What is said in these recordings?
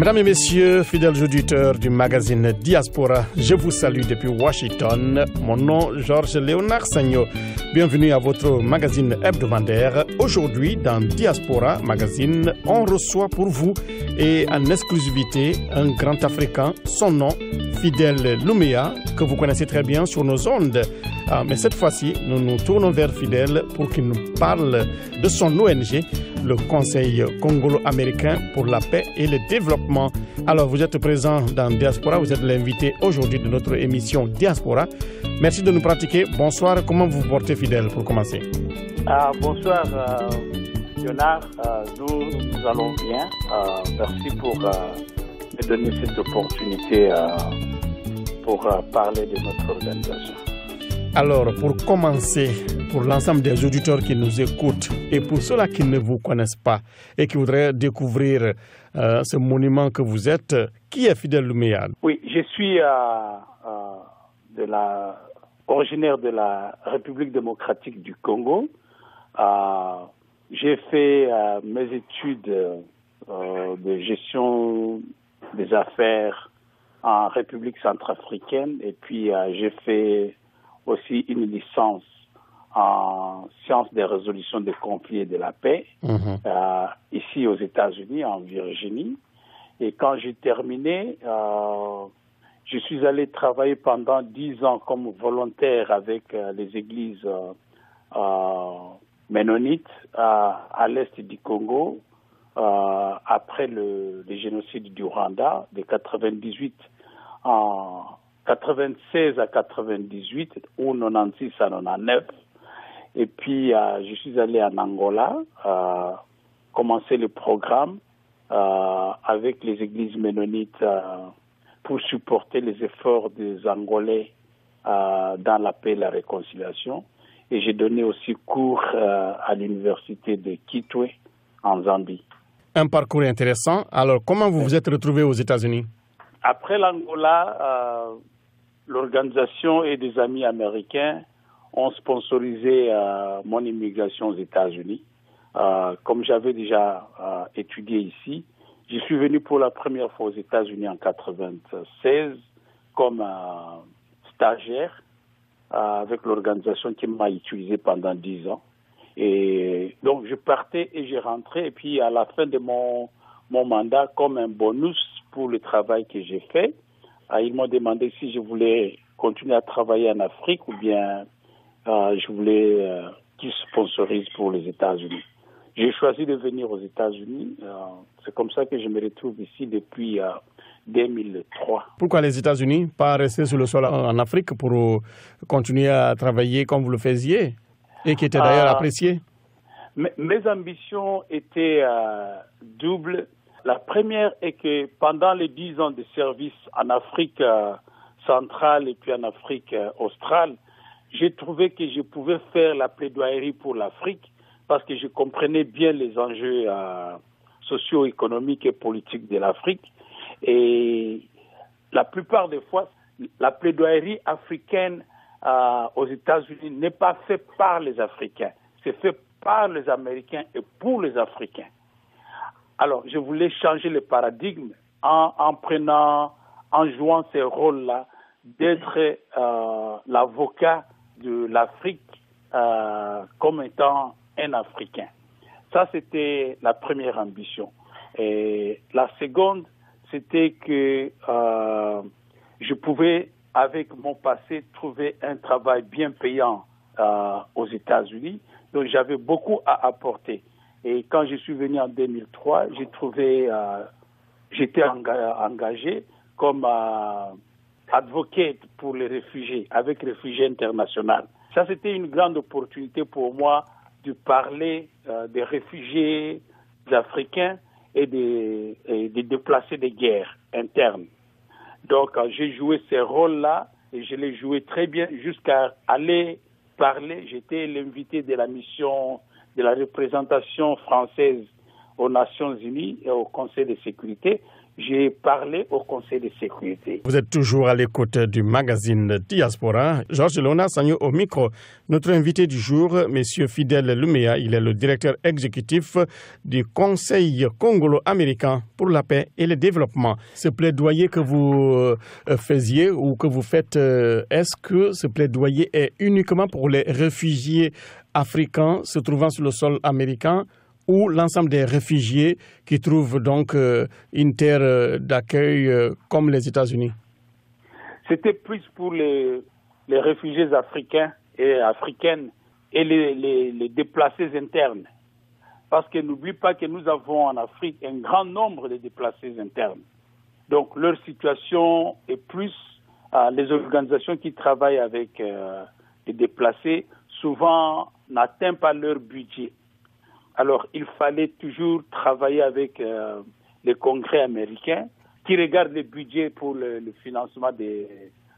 Mesdames et messieurs, fidèles auditeurs du magazine Diaspora, je vous salue depuis Washington. Mon nom, Georges Léonard Sagno. Bienvenue à votre magazine hebdomadaire. Aujourd'hui, dans Diaspora Magazine, on reçoit pour vous et en exclusivité un grand Africain, son nom, Fidèle Lumea, que vous connaissez très bien sur nos ondes. Mais cette fois-ci, nous nous tournons vers Fidèle pour qu'il nous parle de son ONG, le Conseil congolo-américain pour la paix et le développement. Alors, vous êtes présent dans Diaspora, vous êtes l'invité aujourd'hui de notre émission Diaspora. Merci de nous pratiquer. Bonsoir, comment vous vous portez, Fidèle, pour commencer? Bonsoir, Léonard. Nous allons bien. Merci pour me donner cette opportunité pour parler de notre organisation. Alors, pour commencer, pour l'ensemble des auditeurs qui nous écoutent et pour ceux-là qui ne vous connaissent pas et qui voudraient découvrir ce monument que vous êtes, qui est Fidèle Lumea? Oui, je suis originaire de la République démocratique du Congo. J'ai fait mes études de gestion des affaires en République centrafricaine et puis j'ai fait aussi une licence en sciences des résolutions des conflits et de la paix ici aux États-Unis, en Virginie. Et quand j'ai terminé, je suis allé travailler pendant 10 ans comme volontaire avec les églises ménonites à l'est du Congo après le génocide du Rwanda de 96 à 98 ou 96 à 99. Et puis, je suis allé en Angola, commencer le programme avec les églises ménonites pour supporter les efforts des Angolais dans la paix et la réconciliation. Et j'ai donné aussi cours à l'université de Kitwe en Zambie. Un parcours intéressant. Alors, comment vous vous êtes retrouvé aux États-Unis? Après l'Angola, l'organisation et des amis américains ont sponsorisé mon immigration aux États-Unis. Comme j'avais déjà étudié ici, je suis venu pour la première fois aux États-Unis en 1996 comme stagiaire avec l'organisation qui m'a utilisé pendant 10 ans. Et donc, je partais et je rentrais. Et puis, à la fin de mon mandat, comme un bonus pour le travail que j'ai fait, ils m'ont demandé si je voulais continuer à travailler en Afrique ou bien je voulais qu'ils sponsorisent pour les États-Unis. J'ai choisi de venir aux États-Unis. C'est comme ça que je me retrouve ici depuis 2003. Pourquoi les États-Unis? Pas rester sur le sol en Afrique pour continuer à travailler comme vous le faisiez et qui était d'ailleurs apprécié? Mes ambitions étaient doubles. La première est que pendant les 10 ans de service en Afrique centrale et puis en Afrique australe, j'ai trouvé que je pouvais faire la plaidoirie pour l'Afrique parce que je comprenais bien les enjeux socio-économiques et politiques de l'Afrique. Et la plupart des fois, la plaidoirie africaine aux États-Unis n'est pas faite par les Africains, c'est fait par les Américains et pour les Africains. Alors, je voulais changer le paradigme en jouant ces rôles-là, d'être l'avocat de l'Afrique comme étant un Africain. Ça, c'était la première ambition. Et la seconde, c'était que je pouvais, avec mon passé, trouver un travail bien payant aux États-Unis. Donc, j'avais beaucoup à apporter. Et quand je suis venu en 2003, j'étais engagé comme advocate pour les réfugiés, avec Réfugiés International. Ça, c'était une grande opportunité pour moi de parler des réfugiés africains et des déplacés de guerre internes. Donc, j'ai joué ces rôles-là et je les joué très bien jusqu'à aller parler. J'étais l'invité de la mission de la représentation française aux Nations Unies et au Conseil de sécurité. j'ai parlé au Conseil de sécurité. Vous êtes toujours à l'écoute du magazine Diaspora. Georges Léonard Sagno au micro. Notre invité du jour, M. Fidèle Lumea, il est le directeur exécutif du Conseil congolo-américain pour la paix et le développement. Ce plaidoyer que vous faisiez ou que vous faites, est-ce que ce plaidoyer est uniquement pour les réfugiés africains se trouvant sur le sol américain ou l'ensemble des réfugiés qui trouvent donc une terre d'accueil comme les États-Unis? C'était plus pour les réfugiés africains et africaines et les déplacés internes. Parce que n'oublie pas que nous avons en Afrique un grand nombre de déplacés internes. Donc leur situation est plus, les organisations qui travaillent avec les déplacés, souvent n'atteignent pas leur budget. Alors, il fallait toujours travailler avec les congrès américains qui regardent le budget pour le financement des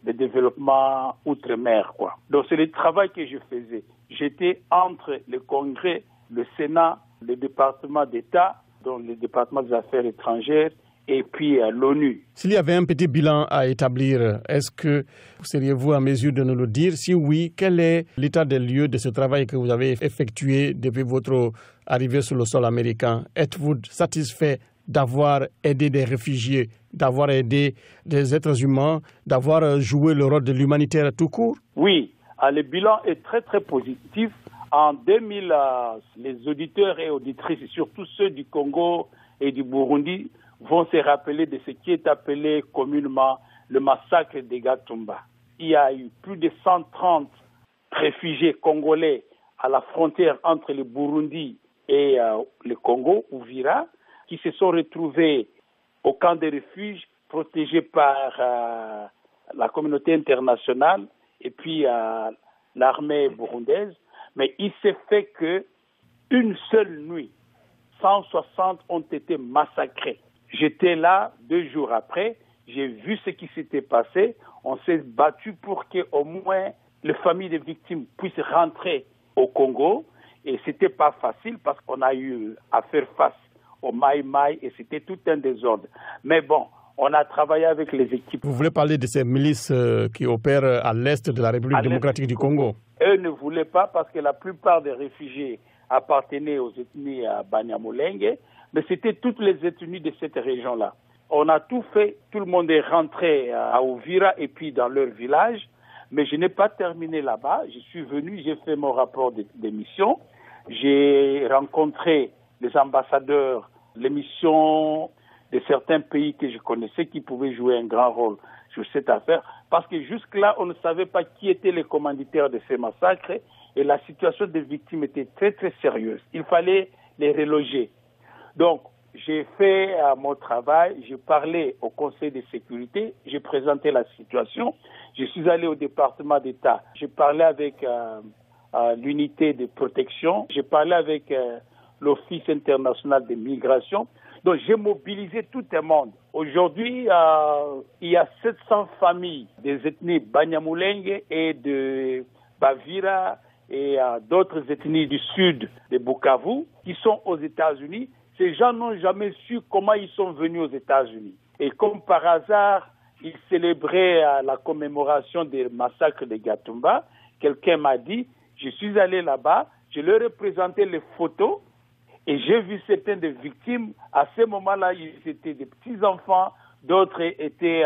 développements outre-mer, quoi. Donc, c'est le travail que je faisais. J'étais entre le congrès, le Sénat, le département d'État, donc le département des affaires étrangères, et puis l'ONU. S'il y avait un petit bilan à établir, est-ce que seriez-vous en mesure de nous le dire? Si oui, quel est l'état des lieux de ce travail que vous avez effectué depuis votre arrivée sur le sol américain? Êtes-vous satisfait d'avoir aidé des réfugiés, d'avoir aidé des êtres humains, d'avoir joué le rôle de l'humanitaire tout court? Oui, le bilan est très très positif. En 2000, les auditeurs et auditrices, surtout ceux du Congo et du Burundi, vont se rappeler de ce qui est appelé communément le massacre des Gatumba. Il y a eu plus de 130 réfugiés congolais à la frontière entre le Burundi et le Congo, Uvira, qui se sont retrouvés au camp de refuge protégés par la communauté internationale et puis l'armée burundaise. Mais il s'est fait que une seule nuit, 160 ont été massacrés. J'étais là 2 jours après, j'ai vu ce qui s'était passé. On s'est battu pour qu'au moins les familles des victimes puissent rentrer au Congo. Et c'était pas facile parce qu'on a eu à faire face au Maï-Maï et c'était tout un désordre. Mais bon, on a travaillé avec les équipes. Vous voulez parler de ces milices qui opèrent à l'est de la République démocratique du Congo? Eux ne voulaient pas parce que la plupart des réfugiés appartenaient aux ethnies Banyamulenge. Mais c'était toutes les ethnies de cette région-là. On a tout fait, tout le monde est rentré à Uvira et puis dans leur village, mais je n'ai pas terminé là-bas. Je suis venu, j'ai fait mon rapport de mission, j'ai rencontré les ambassadeurs, les missions de certains pays que je connaissais qui pouvaient jouer un grand rôle sur cette affaire, parce que jusque-là, on ne savait pas qui étaient les commanditaires de ces massacres et la situation des victimes était très très sérieuse. Il fallait les reloger. Donc, j'ai fait mon travail, j'ai parlé au Conseil de sécurité, j'ai présenté la situation, je suis allé au département d'État, j'ai parlé avec l'unité de protection, j'ai parlé avec l'Office international de migration. Donc, j'ai mobilisé tout le monde. Aujourd'hui, il y a 700 familles des ethnies Banyamulenge et de Bavira et d'autres ethnies du sud de Bukavu qui sont aux États-Unis. Ces gens n'ont jamais su comment ils sont venus aux États-Unis. Et comme par hasard, ils célébraient la commémoration des massacres de Gatumba. Quelqu'un m'a dit, je suis allé là-bas, je leur ai présenté les photos et j'ai vu certaines des victimes. À ce moment-là, ils étaient des petits-enfants, d'autres étaient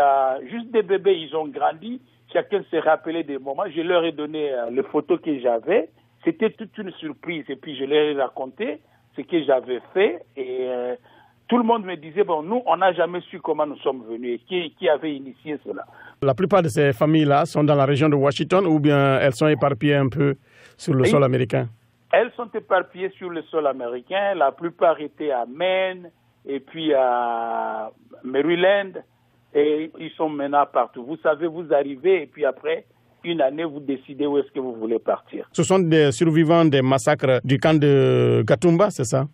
juste des bébés, ils ont grandi. Chacun s'est rappelé des moments. Je leur ai donné les photos que j'avais. C'était toute une surprise. Et puis, je leur ai raconté ce que j'avais fait et tout le monde me disait, bon, nous, on n'a jamais su comment nous sommes venus et qui avait initié cela. La plupart de ces familles-là sont dans la région de Washington ou bien elles sont éparpillées un peu sur le sol américain? Elles sont éparpillées sur le sol américain. La plupart étaient à Maine et puis à Maryland et ils sont maintenant partout. Vous savez, vous arrivez et puis après une année, vous décidez où est-ce que vous voulez partir. Ce sont des survivants des massacres du camp de Gatumba, c'est ça?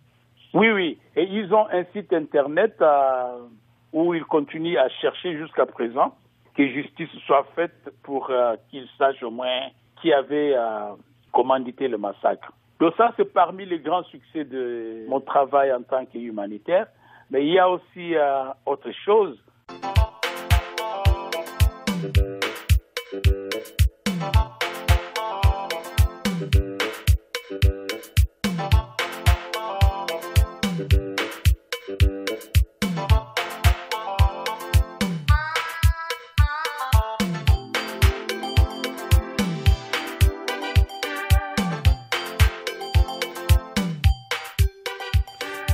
Oui, oui. Et ils ont un site internet où ils continuent à chercher jusqu'à présent que justice soit faite pour qu'ils sachent au moins qui avait commandité le massacre. Donc ça, c'est parmi les grands succès de mon travail en tant qu'humanitaire. Mais il y a aussi autre chose.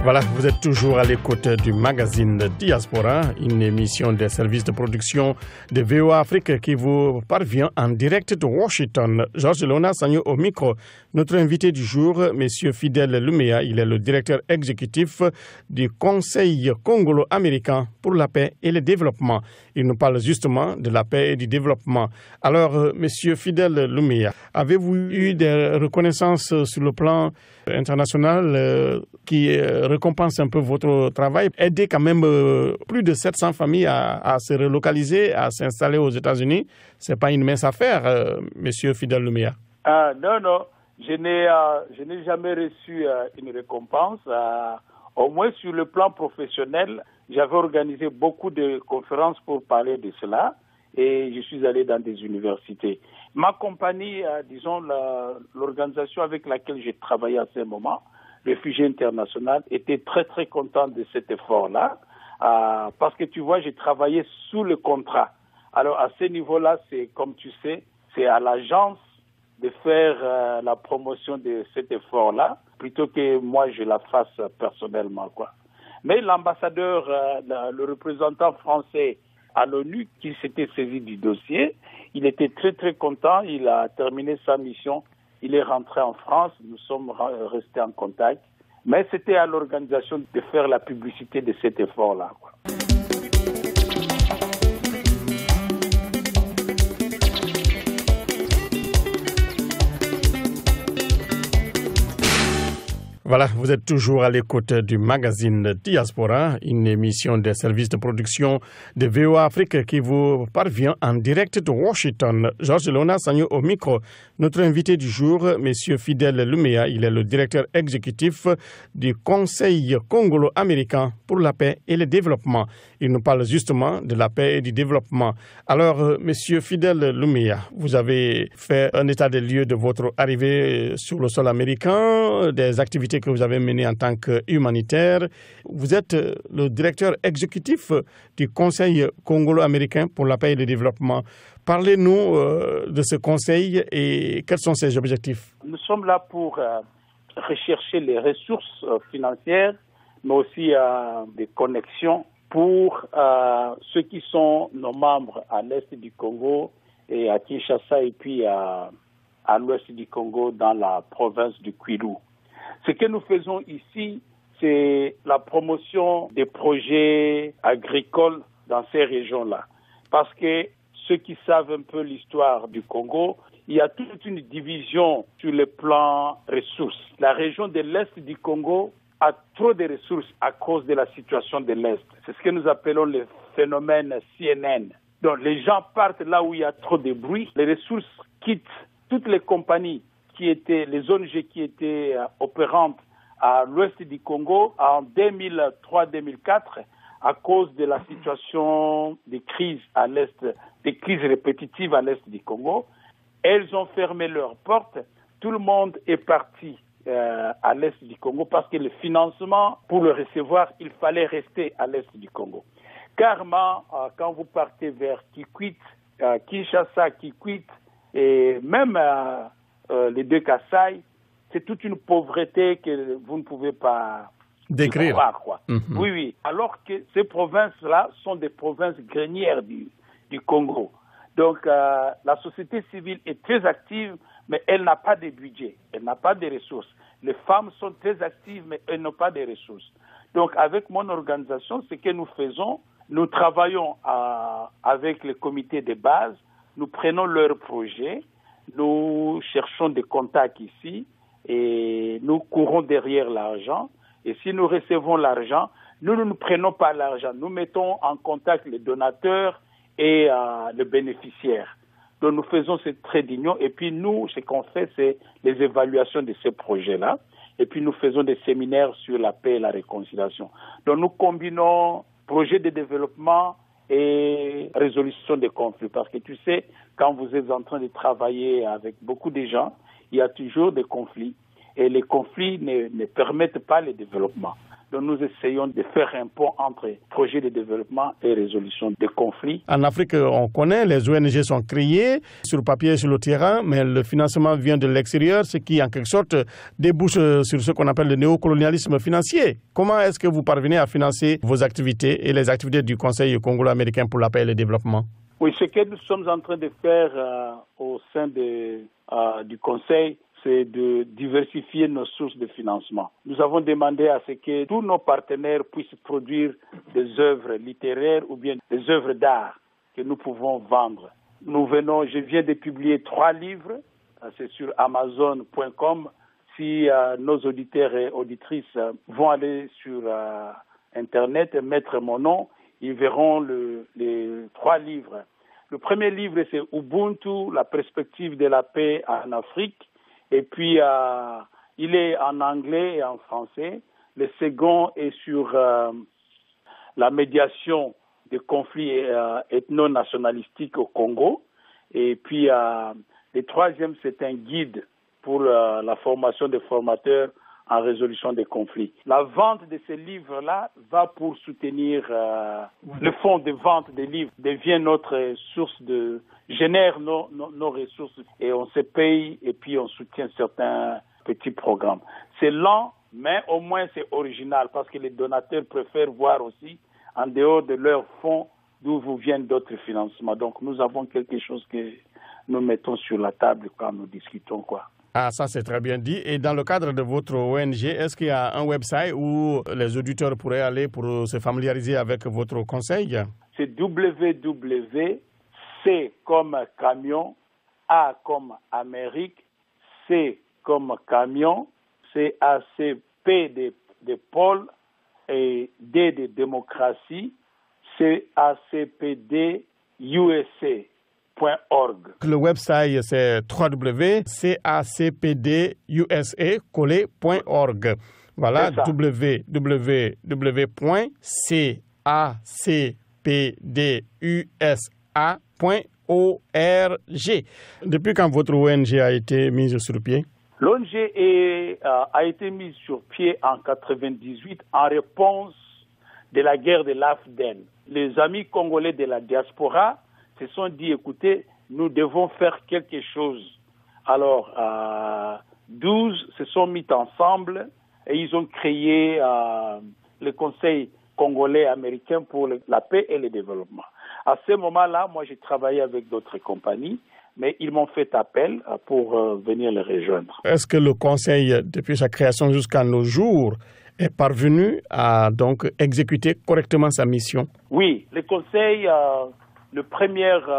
Voilà, vous êtes toujours à l'écoute du magazine Diaspora, une émission des services de production de VOA Afrique qui vous parvient en direct de Washington. Georges Léonard Sagno au micro. Notre invité du jour, M. Fidèle Lumea, il est le directeur exécutif du Conseil congolo-américain pour la paix et le développement. Il nous parle justement de la paix et du développement. Alors, M. Fidèle Lumea, avez-vous eu des reconnaissances sur le plan international qui récompense un peu votre travail? Aider quand même plus de 700 familles à se relocaliser, à s'installer aux États-Unis, c'est pas une mince affaire, Monsieur Fidèle Lumea. Non, je n'ai jamais reçu une récompense. Au moins sur le plan professionnel, j'avais organisé beaucoup de conférences pour parler de cela et je suis allé dans des universités. Ma compagnie, disons l'organisation avec laquelle j'ai travaillé à ce moment, Réfugiés International, était très très content de cet effort-là parce que tu vois, j'ai travaillé sous le contrat. Alors à ce niveau-là, c'est comme tu sais, c'est à l'agence de faire la promotion de cet effort-là plutôt que moi je la fasse personnellement, quoi. Mais l'ambassadeur, le représentant français à l'ONU qui s'était saisi du dossier, il était très très content, il a terminé sa mission, il est rentré en France, nous sommes restés en contact, mais c'était à l'organisation de faire la publicité de cet effort-là, quoi. Voilà, vous êtes toujours à l'écoute du magazine Diaspora, une émission des services de production de VOA Afrique qui vous parvient en direct de Washington. Georges Léonard Sagno au micro. Notre invité du jour, M. Fidèle Lumea, il est le directeur exécutif du Conseil congolo-américain pour la paix et le développement. Il nous parle justement de la paix et du développement. Alors, M. Fidèle Lumea, vous avez fait un état des lieux de votre arrivée sur le sol américain, des activités que vous avez menées en tant qu'humanitaire. Vous êtes le directeur exécutif du Conseil congolo-américain pour la paix et le développement. Parlez-nous de ce conseil et quels sont ses objectifs? Nous sommes là pour rechercher les ressources financières, mais aussi des connexions pour ceux qui sont nos membres à l'est du Congo et à Kinshasa et puis à l'ouest du Congo dans la province du Kwilu. Ce que nous faisons ici, c'est la promotion des projets agricoles dans ces régions-là. Parce que ceux qui savent un peu l'histoire du Congo, il y a toute une division sur le plan ressources. La région de l'Est du Congo a trop de ressources à cause de la situation de l'Est. C'est ce que nous appelons le phénomène CNN. Donc les gens partent là où il y a trop de bruit. Les ressources quittent toutes les compagnies les ONG qui étaient opérantes à l'ouest du Congo en 2003-2004 à cause de la situation des crises à l'est, des crises répétitives à l'est du Congo. Elles ont fermé leurs portes. Tout le monde est parti à l'est du Congo parce que le financement, pour le recevoir, il fallait rester à l'est du Congo. Carrément, quand vous partez vers Kikwit, Kinshasa, Kikwit et même les deux Kasaï, c'est toute une pauvreté que vous ne pouvez pas décrire. Croire, quoi. Mm-hmm. Oui. Alors que ces provinces-là sont des provinces grenières du Congo. Donc, la société civile est très active, mais elle n'a pas de budget, elle n'a pas de ressources. Les femmes sont très actives, mais elles n'ont pas de ressources. Donc, avec mon organisation, ce que nous faisons, nous travaillons avec les comités de base, nous prenons leurs projets, nous cherchons des contacts ici et nous courons derrière l'argent. Et si nous recevons l'argent, nous ne prenons pas l'argent. Nous mettons en contact les donateurs et les bénéficiaires. Donc nous faisons ce trait d'union et puis nous, ce qu'on fait, c'est les évaluations de ces projets-là. et puis nous faisons des séminaires sur la paix et la réconciliation. Donc nous combinons projet de développement et résolution des conflits. Parce que tu sais, quand vous êtes en train de travailler avec beaucoup de gens, il y a toujours des conflits. Et les conflits ne permettent pas le développement. Donc nous essayons de faire un pont entre projet de développement et résolution des conflits. En Afrique, on connaît, les ONG sont créées sur le papier et sur le terrain, mais le financement vient de l'extérieur, ce qui en quelque sorte débouche sur ce qu'on appelle le néocolonialisme financier. Comment est-ce que vous parvenez à financer vos activités et les activités du Conseil congolo-américain pour la paix et le développement? Oui, ce que nous sommes en train de faire au sein du Conseil, c'est de diversifier nos sources de financement. Nous avons demandé à ce que tous nos partenaires puissent produire des œuvres littéraires ou bien des œuvres d'art que nous pouvons vendre. Je viens de publier 3 livres, c'est sur Amazon.com. Si nos auditeurs et auditrices vont aller sur Internet et mettre mon nom, ils verront les 3 livres. Le premier livre, c'est Ubuntu, la perspective de la paix en Afrique. Et puis, il est en anglais et en français. Le second est sur la médiation des conflits ethno-nationalistiques au Congo. Et puis, le troisième, c'est un guide pour la formation des formateurs en résolution des conflits. La vente de ces livres-là va pour soutenir le fonds de vente des livres, devient notre source génère nos ressources et on se paye et puis on soutient certains petits programmes. C'est lent, mais au moins c'est original parce que les donateurs préfèrent voir aussi en dehors de leurs fonds d'où vous viennent d'autres financements. Donc nous avons quelque chose que nous mettons sur la table quand nous discutons, quoi. Ah, ça c'est très bien dit. Et dans le cadre de votre ONG, est-ce qu'il y a un website où les auditeurs pourraient aller pour se familiariser avec votre conseil? C'est www.c comme camion, A comme Amérique, C comme camion, CACP de Paul et D de démocratie, CACPD-USA.org. Le website, c'est www.cacpdusa.org. Voilà, www.cacpdusa.org. Depuis quand votre ONG a été mise sur pied? L'ONG a été mise sur pied en 1998 en réponse de la guerre de l'Afden. Les amis congolais de la diaspora se sont dit, écoutez, nous devons faire quelque chose. Alors, 12 se sont mis ensemble et ils ont créé le Conseil congolais américain pour la paix et le développement. À ce moment-là, moi, j'ai travaillé avec d'autres compagnies, mais ils m'ont fait appel pour venir les rejoindre. Est-ce que le Conseil, depuis sa création jusqu'à nos jours, est parvenu à donc exécuter correctement sa mission? Oui, le Conseil... les premières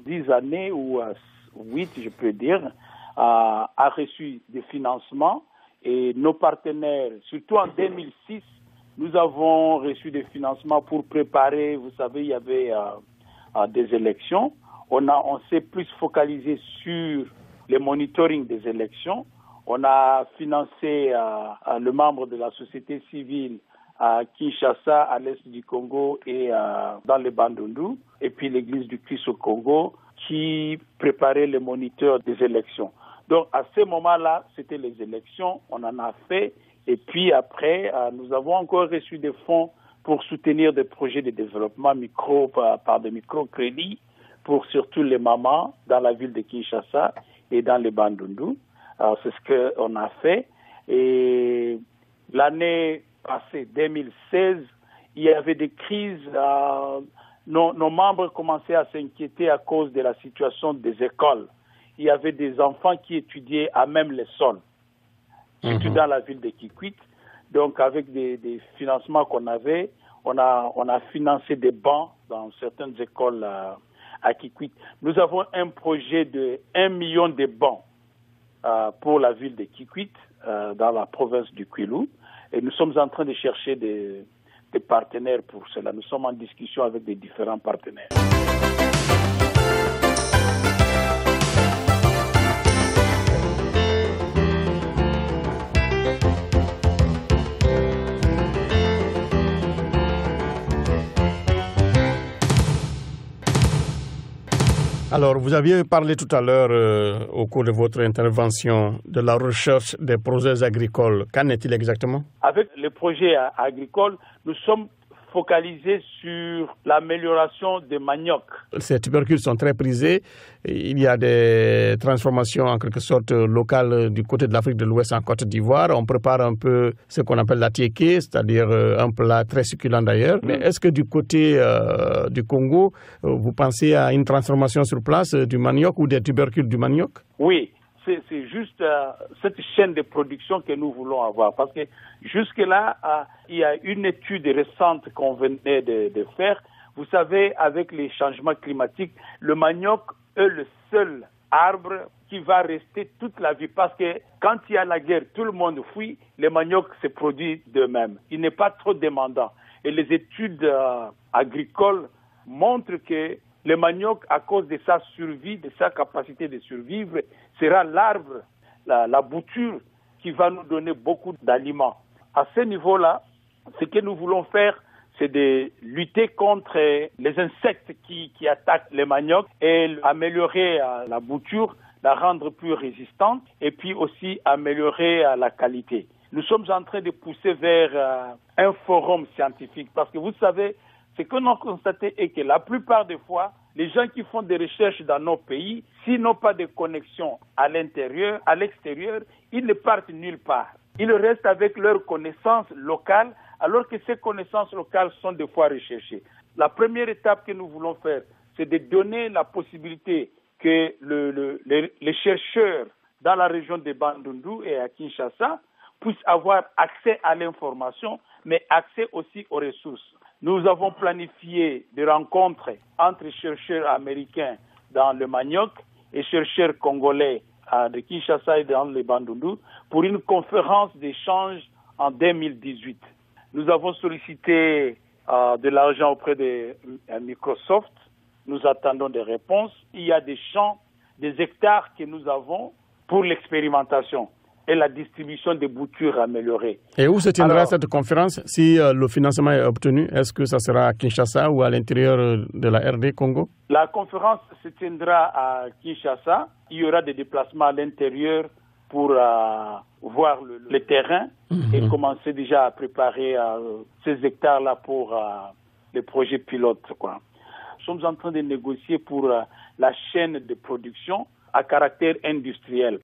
10 années, ou 8 je peux dire, a reçu des financements et nos partenaires, surtout en 2006, nous avons reçu des financements pour préparer, vous savez, il y avait des élections. On s'est plus focalisé sur le monitoring des élections. On a financé le membre de la société civile à Kinshasa, à l'est du Congo et dans le Bandundu, et puis l'église du Christ au Congo, qui préparait les moniteurs des élections. Donc à ce moment-là, c'était les élections, on en a fait, et puis après, nous avons encore reçu des fonds pour soutenir des projets de développement par des microcrédits, pour surtout les mamans dans la ville de Kinshasa et dans le Bandundu. Alors c'est ce qu'on a fait, et l'année passé 2016, il y avait des crises. Nos membres commençaient à s'inquiéter à cause de la situation des écoles. Il y avait des enfants qui étudiaient à même les sols, surtout dans la ville de Kikwit. Donc, avec des financements qu'on avait, on a financé des bancs dans certaines écoles à Kikwit. Nous avons un projet de 1 million de bancs pour la ville de Kikwit, dans la province du Kwilu. Et nous sommes en train de chercher des partenaires pour cela. Nous sommes en discussion avec des différents partenaires. Alors, vous aviez parlé tout à l'heure, au cours de votre intervention, de la recherche des projets agricoles. Qu'en est-il exactement? Avec les projets agricoles, nous sommes focalisés sur l'amélioration des maniocs. Ces tubercules sont très prisés. Il y a des transformations en quelque sorte locales du côté de l'Afrique de l'Ouest en Côte d'Ivoire. On prépare un peu ce qu'on appelle la tiéké, c'est-à-dire un plat très succulent d'ailleurs. Mais est-ce que du côté du Congo, vous pensez à une transformation sur place du manioc ou des tubercules du manioc? Oui. C'est juste cette chaîne de production que nous voulons avoir. Parce que jusque-là, il y a une étude récente qu'on venait de faire. Vous savez, avec les changements climatiques, le manioc est le seul arbre qui va rester toute la vie. Parce que quand il y a la guerre, tout le monde fuit, les maniocs se produisent d'eux-mêmes. Il n'est pas trop demandant. Et les études agricoles montrent que le manioc, à cause de sa survie, de sa capacité de survivre, sera l'arbre, la bouture qui va nous donner beaucoup d'aliments. À ce niveau-là, ce que nous voulons faire, c'est de lutter contre les insectes qui attaquent les maniocs et améliorer la bouture, la rendre plus résistante et puis aussi améliorer la qualité. Nous sommes en train de pousser vers un forum scientifique parce que vous savez, ce que nous avons constaté est que la plupart des fois, les gens qui font des recherches dans nos pays, s'ils n'ont pas de connexion à l'intérieur, à l'extérieur, ils ne partent nulle part. Ils restent avec leurs connaissances locales, alors que ces connaissances locales sont des fois recherchées. La première étape que nous voulons faire, c'est de donner la possibilité que les chercheurs dans la région de Bandundu et à Kinshasa puissent avoir accès à l'information, mais accès aussi aux ressources. Nous avons planifié des rencontres entre chercheurs américains dans le manioc et chercheurs congolais de Kinshasa et dans le Bandundu pour une conférence d'échange en 2018. Nous avons sollicité de l'argent auprès de Microsoft. Nous attendons des réponses. Il y a des champs, des hectares que nous avons pour l'expérimentation et la distribution des boutures améliorées. Et où se tiendra cette conférence si le financement est obtenu? Est-ce que ça sera à Kinshasa ou à l'intérieur de la RD Congo? La conférence se tiendra à Kinshasa. Il y aura des déplacements à l'intérieur pour voir le terrain et commencer déjà à préparer ces hectares-là pour les projets pilotes, quoi. Nous sommes en train de négocier pour la chaîne de production à caractère industriel.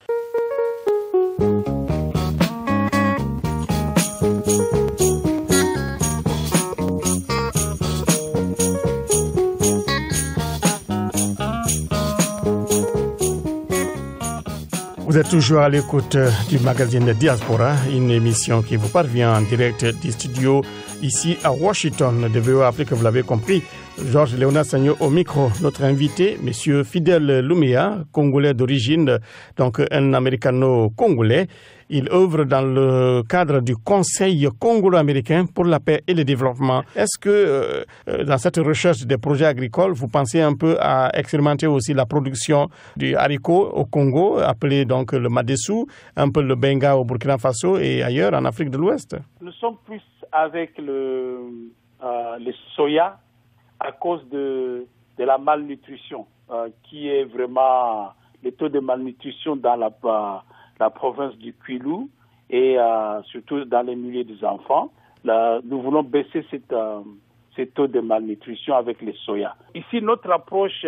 Vous êtes toujours à l'écoute du magazine Diaspora, une émission qui vous parvient en direct du studio ici à Washington de VOA Afrique, vous l'avez compris. Georges Léonard Sagno au micro. Notre invité, M. Fidèle Lumia, congolais d'origine, donc un américano-congolais. Il œuvre dans le cadre du Conseil congolo-américain pour la paix et le développement. Est-ce que dans cette recherche des projets agricoles, vous pensez un peu à expérimenter aussi la production du haricot au Congo, appelé donc le madessou, un peu le benga au Burkina Faso et ailleurs en Afrique de l'Ouest? Nous sommes plus avec le soya à cause de la malnutrition, qui est vraiment le taux de malnutrition dans la province du Kwilu et surtout dans les milieux des enfants. Nous voulons baisser ce taux de malnutrition avec le soya. Ici, notre approche,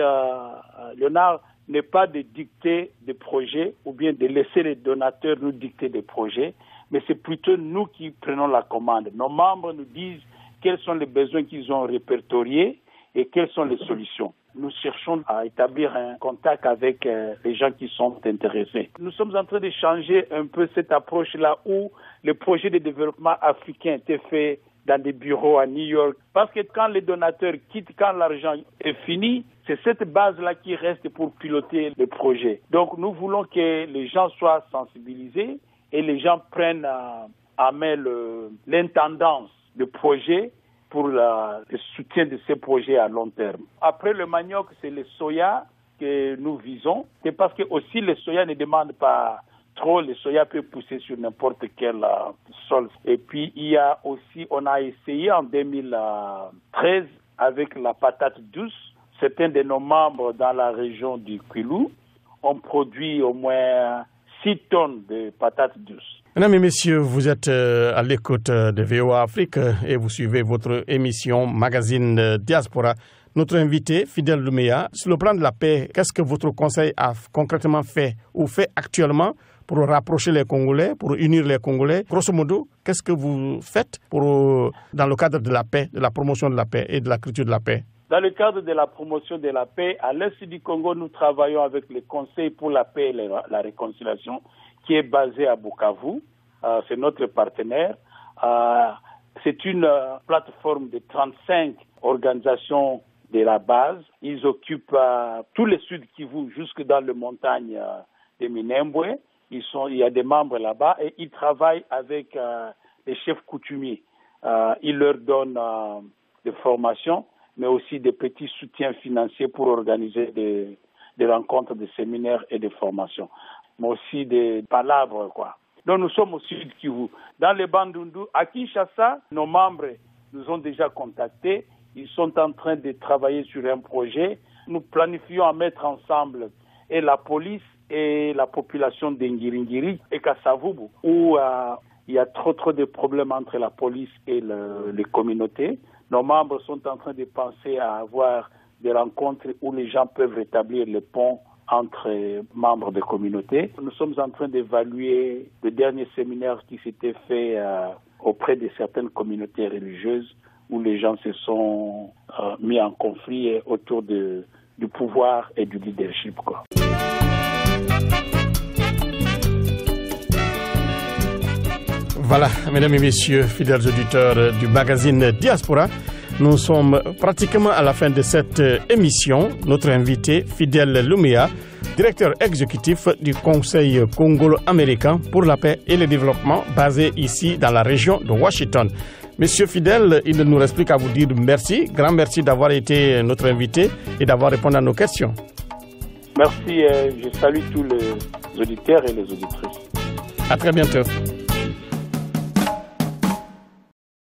Léonard, n'est pas de dicter des projets ou bien de laisser les donateurs nous dicter des projets, mais c'est plutôt nous qui prenons la commande. Nos membres nous disent quels sont les besoins qu'ils ont répertoriés et quelles sont les solutions. Nous cherchons à établir un contact avec les gens qui sont intéressés. Nous sommes en train de changer un peu cette approche-là où les projets de développement africains étaient faits dans des bureaux à New York. Parce que quand les donateurs quittent, quand l'argent est fini, c'est cette base-là qui reste pour piloter le projet. Donc nous voulons que les gens soient sensibilisés et les gens prennent en main l'intendance du projet pour le soutien de ces projets à long terme. Après le manioc, c'est le soya que nous visons. C'est parce que aussi le soya ne demande pas trop. Le soya peut pousser sur n'importe quel sol. Et puis il y a aussi, on a essayé en 2013 avec la patate douce. certains de nos membres dans la région du Kwilu ont produit au moins 6 tonnes de patates douces. Mesdames et messieurs, vous êtes à l'écoute de VOA Afrique et vous suivez votre émission Magazine Diaspora. Notre invité, Fidèle Doumbia, sur le plan de la paix, qu'est-ce que votre conseil a concrètement fait ou fait actuellement pour rapprocher les Congolais, pour unir les Congolais? Grosso modo, qu'est-ce que vous faites dans le cadre de la paix, de la promotion de la paix et de la culture de la paix? Dans le cadre de la promotion de la paix, à l'est du Congo, nous travaillons avec le Conseil pour la paix et la réconciliation, qui est basé à Bukavu. C'est notre partenaire. C'est une plateforme de 35 organisations de la base. Ils occupent tout le sud Kivu jusque dans les montagnes de Minembwe. Il y a des membres là-bas et ils travaillent avec les chefs coutumiers. Ils leur donnent des formations, mais aussi des petits soutiens financiers pour organiser des rencontres, des séminaires et des formations, mais aussi des palabres, quoi. Donc nous sommes au sud Kivu. Dans les Bandundu, à Kinshasa, nos membres nous ont déjà contactés. Ils sont en train de travailler sur un projet. Nous planifions à mettre ensemble et la police et la population d'Ngiringiri et Kassavubu, où il y a trop de problèmes entre la police et les communautés. Nos membres sont en train de penser à avoir des rencontres où les gens peuvent rétablir le pont entre membres de communautés. Nous sommes en train d'évaluer le dernier séminaire qui s'était fait auprès de certaines communautés religieuses où les gens se sont mis en conflit autour du pouvoir et du leadership, quoi. Voilà, mesdames et messieurs, fidèles auditeurs du magazine Diaspora, nous sommes pratiquement à la fin de cette émission. Notre invité, Fidèle Doumbia, directeur exécutif du Conseil congolo-américain pour la paix et le développement, basé ici dans la région de Washington. Monsieur Fidèle, il ne nous reste plus qu'à vous dire merci, grand merci d'avoir été notre invité et d'avoir répondu à nos questions. Merci, je salue tous les auditeurs et les auditrices. À très bientôt.